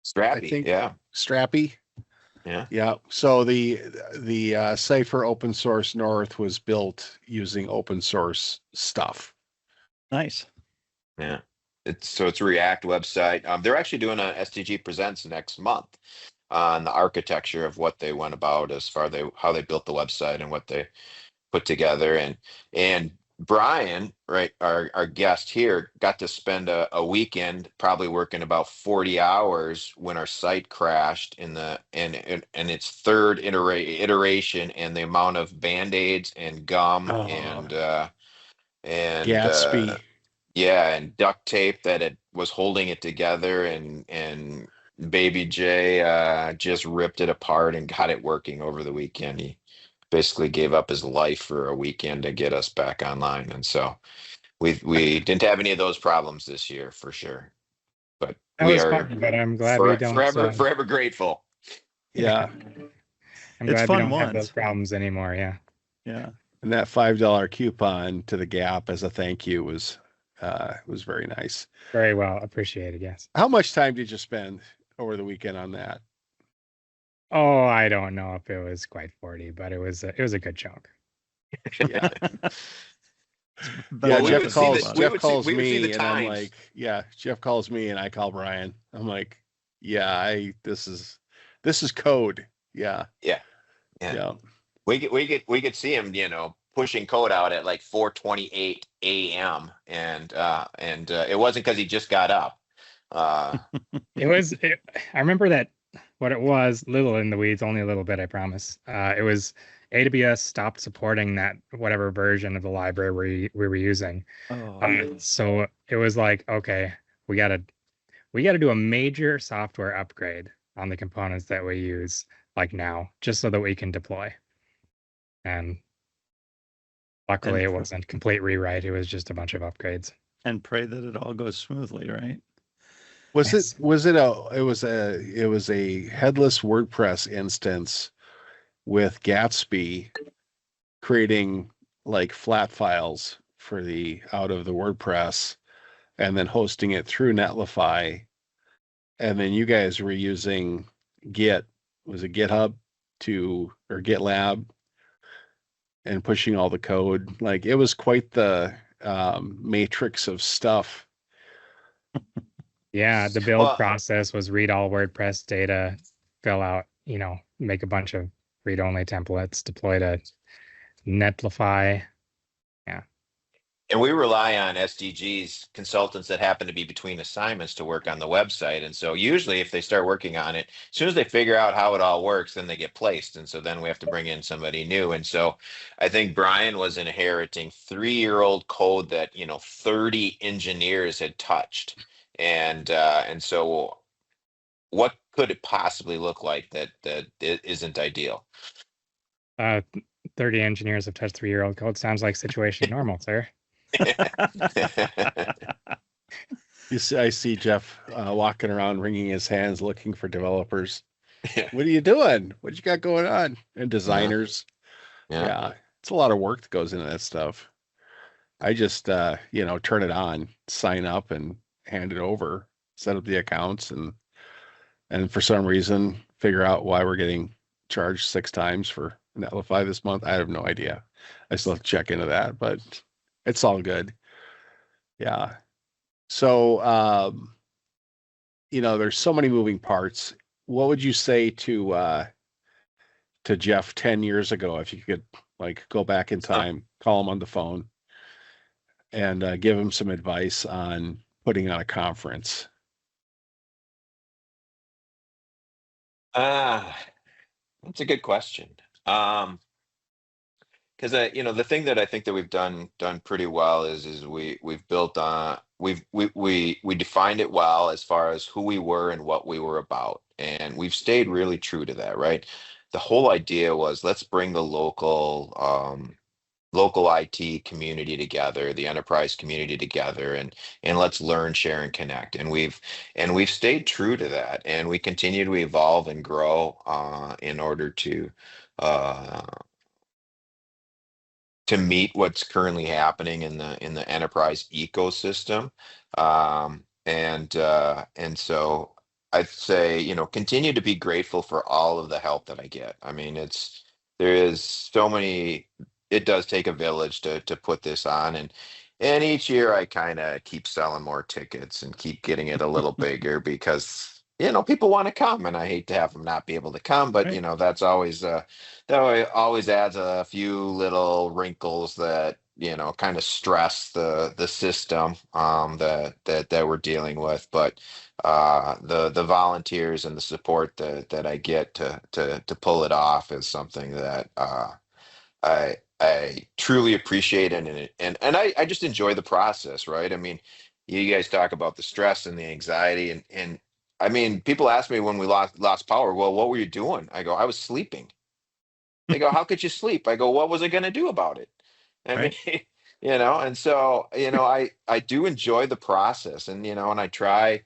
Strappy, think. yeah, Strappy. yeah. Yeah. So the site for Open Source North was built using open source stuff. Nice. Yeah. It's a React website. They're actually doing a SDG Presents next month on the architecture of what they went about as far they how they built the website and what they put together. And Brian, right, our guest here, got to spend a weekend probably working about 40 hours when our site crashed in the and its third iteration, and the amount of band-aids and gum Oh, and Gatsby. yeah, and duct tape that it was holding it together, and Baby J just ripped it apart and got it working over the weekend. He basically gave up his life for a weekend to get us back online, and so we didn't have any of those problems this year for sure. But That we was are fun, but I'm glad we don't. forever grateful. Yeah. I'm It's glad we fun don't have those once. problems anymore. Yeah. Yeah. And that $5 coupon to the Gap as a thank you was very nice. Very well appreciated. Yes. How much time did you spend over the weekend on that? Oh, I don't know if it was quite 40, but it was a good chunk. Yeah. Better Yeah, we than Jeff would see $5. the- calls we Jeff would see- calls we would see me the and I'm times. like, yeah, Jeff calls me and I call Brian. I'm like, yeah, this is code. Yeah. Yeah, yeah. Yeah. We could see him, pushing code out at like 4:28 a.m. and it wasn't because he just got up. Uh, I remember that what it was, little in the weeds, only a little bit, I promise. It was AWS stopped supporting that whatever version of the library we were using. Oh, So it was like, okay, we gotta do a major software upgrade on the components that we use like now, just so that we can deploy. And luckily, And it wasn't complete rewrite. It was just a bunch of upgrades. and pray that it all goes smoothly, right? Was Yes. it was a headless WordPress instance with Gatsby creating like flat files for the out of the WordPress and then hosting it through Netlify. And then you guys were using Git, was it GitHub or GitLab and pushing all the code. Like it was quite the matrix of stuff. Yeah, the build well, process was read all WordPress data, fill out, make a bunch of read-only templates, deploy to Netlify. Yeah. and we rely on SDG's consultants that happen to be between assignments to work on the website. And so usually if they start working on it, as soon as they figure out how it all works, then they get placed. And so then we have to bring in somebody new. And so I think Brian was inheriting 3-year-old code that, 30 engineers had touched. And so what could it possibly look like that isn't ideal? 30 engineers have touched 3-year-old code. Sounds like situation normal, sir. I see Jeff walking around wringing his hands looking for developers. What are you doing? What you got going on? And designers. Yeah. It's a lot of work that goes into that stuff. I just turn it on, sign up and hand it over, set up the accounts and for some reason figure out why we're getting charged 6 times for Netlify this month. I have no idea. I still have to check into that, but it's all good. Yeah. So there's so many moving parts. What would you say to Jeff 10 years ago if you could like go back in time, call him on the phone and give him some advice on putting on a conference? That's a good question. Because the thing that I think that we've done pretty well is we've built on we defined it well as far as who we were and what we were about, and we've stayed really true to that, right? The whole idea was let's bring the local IT community together, the enterprise community together, and let's learn, share, and connect. And we've stayed true to that, and we continue to evolve and grow in order uh, to meet what's currently happening in the enterprise ecosystem. And so I'd say, continue to be grateful for all of the help that I get. I mean, there is so many, it does take a village to put this on. And each year I kind of keep selling more tickets and keep getting it a little bigger because, people want to come and I hate to have them not be able to come, but Right. that's always, always adds a few little wrinkles that, kind of stress the system, that we're dealing with. But the volunteers and the support that I get to pull it off is something that I truly appreciate, and I just enjoy the process, right? I mean, you guys talk about the stress and the anxiety, and I mean, people ask me when we lost power, well, what were you doing? I go, I was sleeping. They go, how could you sleep? I go, what was I going to do about it? I mean, Right. and so, I do enjoy the process, and I try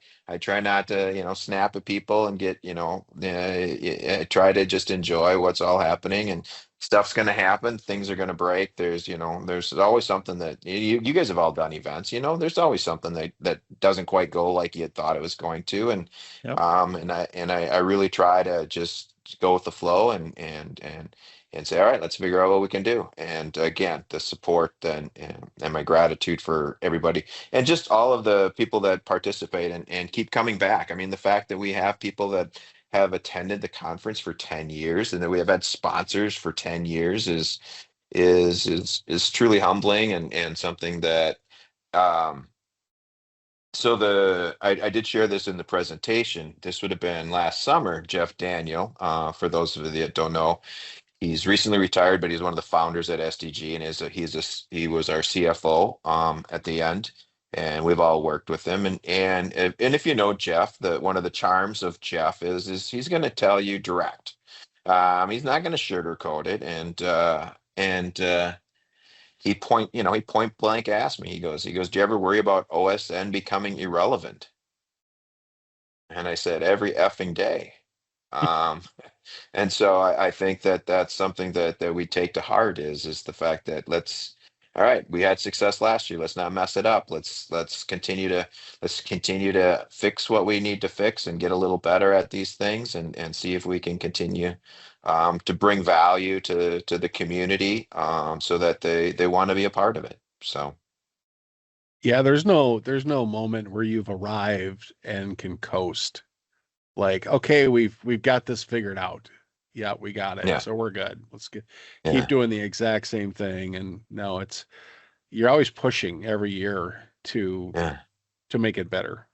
not to, snap at people and get, I try to just enjoy what's all happening, and stuff's going to happen. Things are going to break. There's always something that you guys have all done events, there's always something that doesn't quite go like you had thought it was going to. Yep. And I really try to just go with the flow and say, all right, let's figure out what we can do. And again, the support and my gratitude for everybody and just all of the people that participate and keep coming back. I mean, the fact that we have people that have attended the conference for 10 years and that we have had sponsors for 10 years is truly humbling and something that um so I did share this in the presentation. This would have been last summer. Jeff Daniel, for those of you that don't know, he's recently retired, but he's one of the founders at SDG, and he was our CFO at the end, and we've all worked with him. And if you know Jeff, the one of the charms of Jeff is he's going to tell you direct. He's not going to sugarcoat it, and he point blank asked me. He goes, do you ever worry about OSN becoming irrelevant? And I said, every effing day. Um, And so I think that that's something that we take to heart is the fact that all right, we had success last year. Let's not mess it up. Let's continue to fix what we need to fix and get a little better at these things and see if we can continue to bring value to the community so that they want to be a part of it. So Yeah, there's no moment where you've arrived and can coast. Like, okay, we've got this figured out. Yeah, we got it. yeah, So we're good. Keep yeah, doing the exact same thing. And no, you're always pushing every year yeah. to make it better.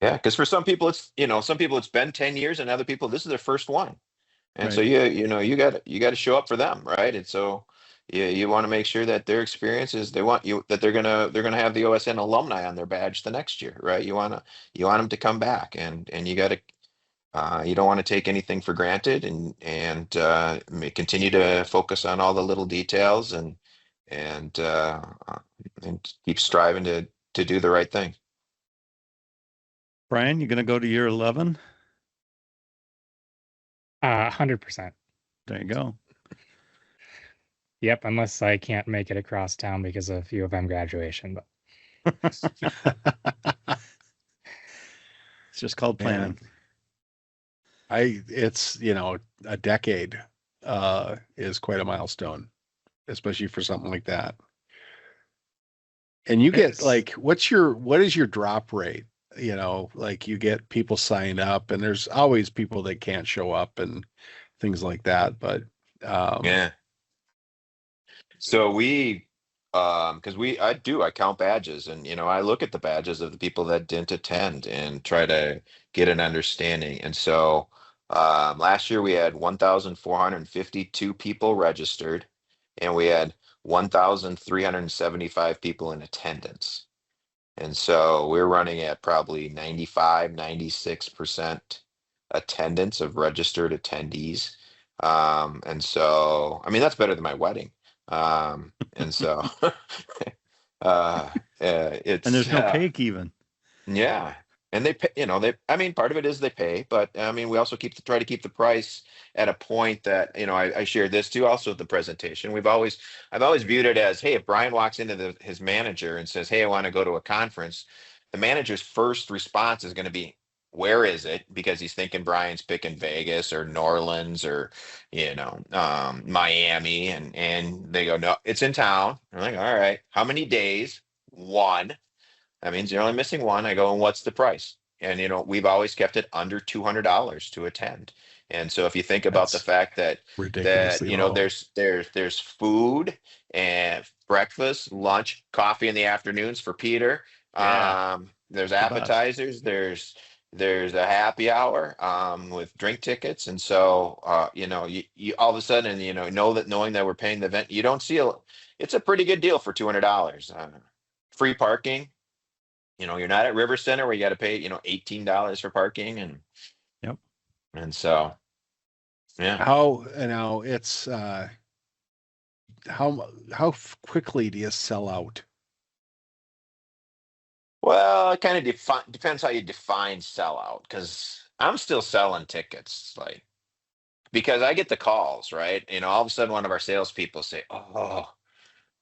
Yeah, because for some people it's been 10 years and other people this is their first one. And so Right. you got to show up for them, right? And so you want to make sure that their experiences they want you that they're gonna have the OSN alumni on their badge the next year, right? You want them to come back and you don't want to take anything for granted and continue to focus on all the little details and uh, uh, and keep striving to do the right thing. Brian, you going to go to year 11? 100%. There you go. Yep, unless I can't make it across town because of U of M graduation. But It's just called planning. It's, a decade is quite a milestone, especially for something like that. And you get it's like, what is your drop rate? Like you get people signed up and there's always people that can't show up and things like that. But um, Yeah. So I count badges and, I look at the badges of the people that didn't attend and try to get an understanding. And so, last year we had 1,452 people registered and we had 1,375 people in attendance. And so we're running at probably 95, 96% attendance of registered attendees. And so, I mean, that's better than my wedding. And so, uh, And it's, there's no cake even. yeah. And they pay, I mean, part of it is they pay, but I mean, we also try to keep the price at a point that, I shared this too, also at the presentation. I've always viewed it as, hey, if Brian walks into his manager and says, hey, I want to go to a conference, the manager's first response is going to be, where is it? Because he's thinking Brian's picking Vegas or New Orleans or, Miami, and they go, no, it's in town. I'm like, all right, how many days? One. That means you're only missing one. I go, and what's the price? And we've always kept it under $200 to attend. And so if you think about the That's fact that ridiculously low. there's food and breakfast, lunch, coffee in the afternoons for Peter. Yeah. There's The best. appetizers, there's a happy hour with drink tickets. And so you all of a sudden, knowing that we're paying the event, you don't see it's a pretty good deal for $200. Free parking. You're not at River Center where you got to pay, $18 for parking, Yep. and so, yeah. How now it's how quickly do you sell out? Well, it kind of depends how you define sellout, because I'm still selling tickets, like, because I get the calls, right? All of a sudden one of our salespeople say, "Oh,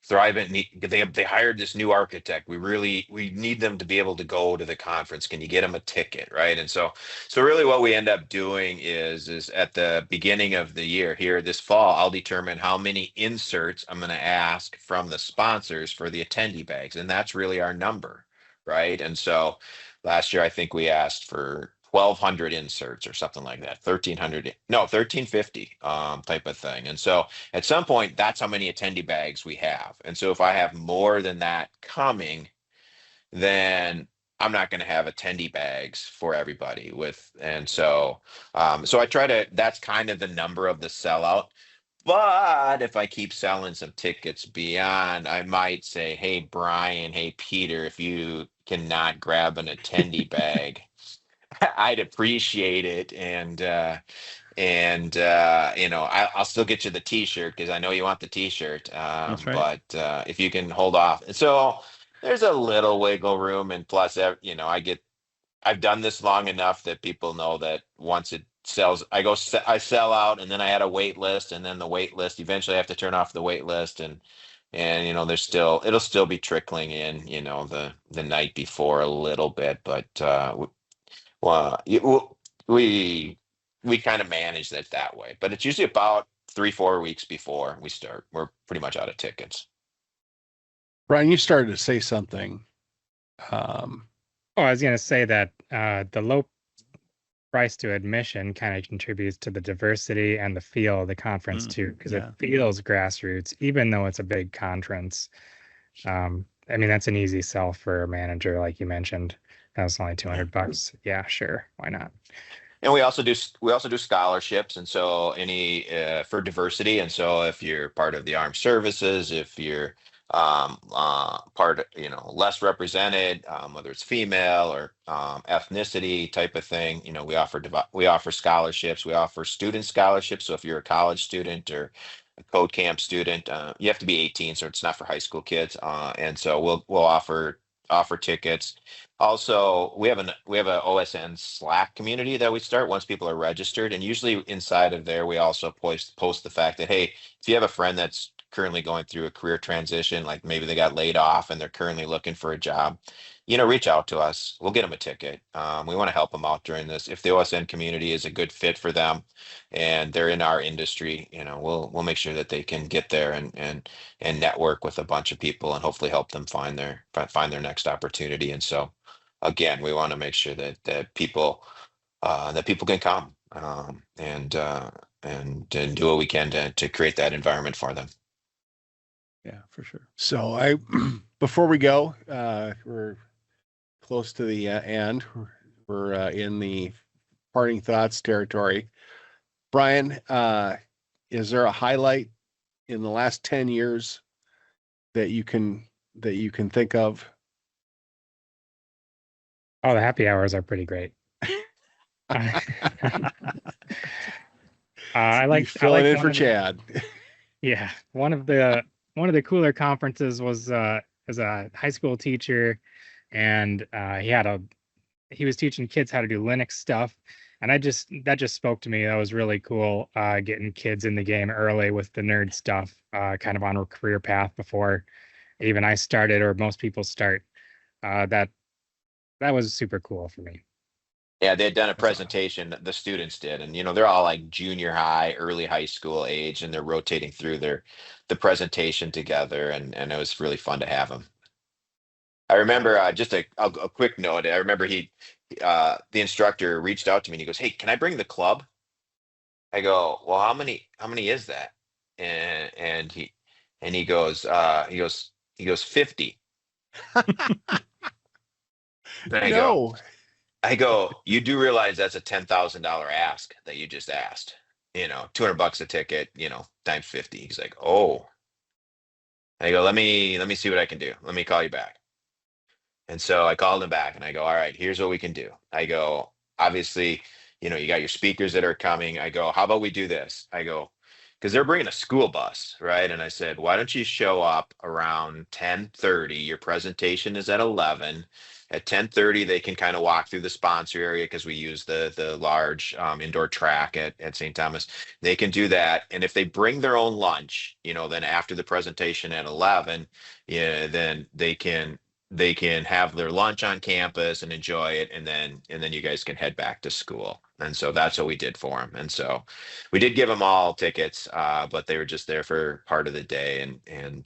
Thrivent they hired this new architect. We need them to be able to go to the conference. Can you get them a ticket?" Right. And so really what we end up doing is at the beginning of the year here this fall, I'll determine how many inserts I'm going to ask from the sponsors for the attendee bags. And that's really our number. Right. And so last year I think we asked for 1,200 inserts or something like that, 1,300, no, 1,350 type of thing. And so at some point, that's how many attendee bags we have. And so if I have more than that coming, then I'm not going to have attendee bags for everybody and so I try to, that's kind of the number of the sellout. But if I keep selling some tickets beyond, I might say, hey, Brian, hey, Peter, if you cannot grab an attendee bag, I'd appreciate it. I'll still get you the T-shirt because I know you want the T-shirt. That's right. But if you can hold off, so there's a little wiggle room, and plus, I've done this long enough that people know that once it sells, I sell out, and then I had a wait list, and then the wait list. Eventually, I have to turn off the wait list, and it'll still be trickling in, the night before a little bit, but well, we kind of manage it that way, but it's usually about 3-4 weeks before we start. We're pretty much out of tickets. Brian, you started to say something. Oh, I was going to say that the low price to admission kind of contributes to the diversity and the feel of the conference too, because it feels grassroots, even though it's a big conference. I mean, that's an easy sell for a manager, like you mentioned. That's only $200. Yeah, sure, why not? And we also do scholarships, and so for diversity. And so if you're part of the armed services, if you're part, less represented, whether it's female or ethnicity type of thing, we offer scholarships. We offer student scholarships. So if you're a college student or a code camp student, you have to be 18, so it's not for high school kids. And so we'll offer tickets. Also, we have a OSN Slack community that we start once people are registered, and usually inside of there we also post the fact that, hey, if you have a friend that's currently going through a career transition, like maybe they got laid off and they're currently looking for a job, reach out to us. We'll get them a ticket. We want to help them out during this. If the OSN community is a good fit for them and they're in our industry, we'll make sure that they can get there and network with a bunch of people and hopefully help them find their next opportunity. And so again, we want to make sure that people can come and do what we can to create that environment for them. Yeah, for sure. So before we go, we're close to the end. We're in the parting thoughts territory. Brian, is there a highlight in the last 10 years that you can think of? Oh, the happy hours are pretty great. I like filling in for Chad. Yeah, one of the cooler conferences was as a high school teacher, and he was teaching kids how to do Linux stuff, and that just spoke to me. That was really cool, getting kids in the game early with the nerd stuff, kind of on a career path before even I started or most people start. That was super cool for me. Yeah, they had done a That's awesome. presentation, the students did, and they're all like junior high, early high school age, and they're rotating through the presentation together, and it was really fun to have them. I remember just a quick note. I remember the instructor reached out to me and he goes, "Hey, can I bring the club?" I go, "Well, how many is that?" And he goes 50. And No. I go, "You do realize that's a $10,000 ask that you just asked? $200 a ticket, times 50." He's like, "Oh." I go, "Let me see what I can do. Let me call you back." And so I called him back and I go, "All right, here's what we can do." I go, "Obviously, you got your speakers that are coming." I go, "How about we do this?" I go, because they're bringing a school bus, right? And I said, "Why don't you show up around 10:30? Your presentation is at 11. At 10:30, they can kind of walk through the sponsor area because we use the large indoor track at St. Thomas. They can do that. And if they bring their own lunch, then after the presentation at 11, yeah, then they can have their lunch on campus and enjoy it, and then you guys can head back to school." And so that's what we did for them. And so we did give them all tickets, but they were just there for part of the day, and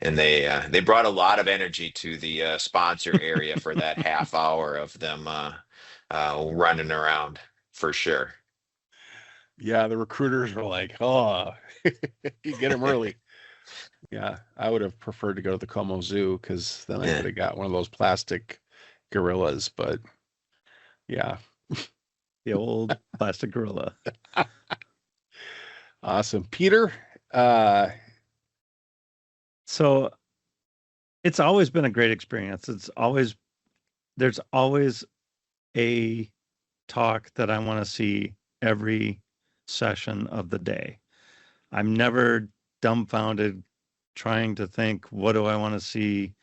they brought a lot of energy to the sponsor area for that half hour of them running around, for sure. Yeah, the recruiters were like, "Oh, you get them early." Yeah, I would have preferred to go to the Como Zoo because then I Yeah. could have got one of those plastic gorillas. But yeah, The old plastic gorilla. awesome, Peter. Uh, So it's always been a great experience. There's always a talk that I want to see every session of the day. I'm never dumbfounded trying to think, what do I want to see?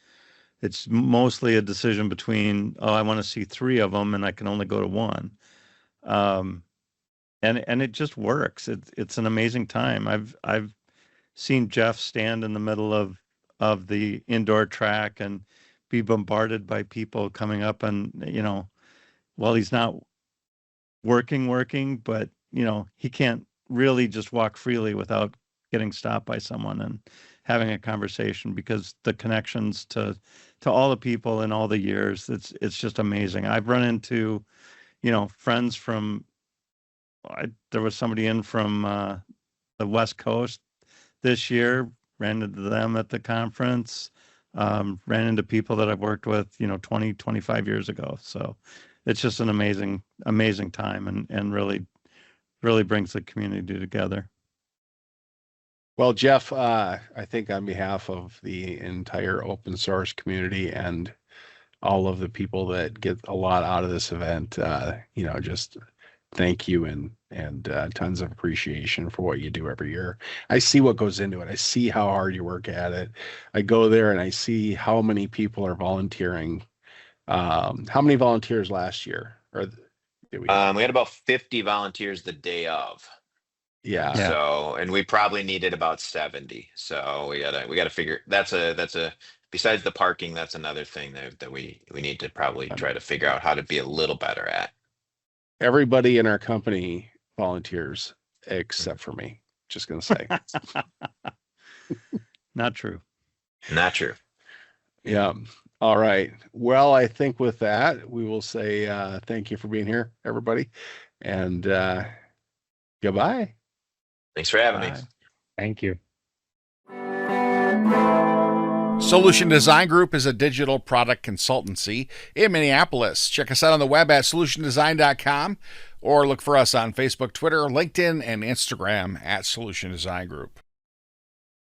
It's mostly a decision between, oh, I want to see three of them and I can only go to one. And it just works. It's an amazing time. I've seen Jeff stand in the middle of the indoor track and be bombarded by people coming up, and while he's not working, but he can't really just walk freely without getting stopped by someone and having a conversation, because the connections to all the people in all the years, it's just amazing. I've run into friends from, there was somebody in from the West Coast this year, ran into them at the conference, ran into people that I've worked with 20 25 years ago. So it's just an amazing time, and really brings the community together. well, Jeff, I think on behalf of the entire open source community and all of the people that get a lot out of this event, just thank you and tons of appreciation for what you do every year. I see what goes into it. I see how hard you work at it. I go there and I see how many people are volunteering. How many volunteers last year? Or did we have? We had about 50 volunteers the day of. Yeah. Yeah. So, and we probably needed about 70. So we gotta figure, that's a besides the parking, that's another thing that we need to probably try to figure out how to be a little better at. Everybody in our company volunteers except for me. Just gonna say. Not true. Not true. Yeah. All right. Well, I think with that, we will say thank you for being here, everybody. And goodbye. Thanks for having me. Bye. Thank you. Solution Design Group is a digital product consultancy in Minneapolis. Check us out on the web at solutiondesign.com or look for us on Facebook, Twitter, LinkedIn, and Instagram at Solution Design Group.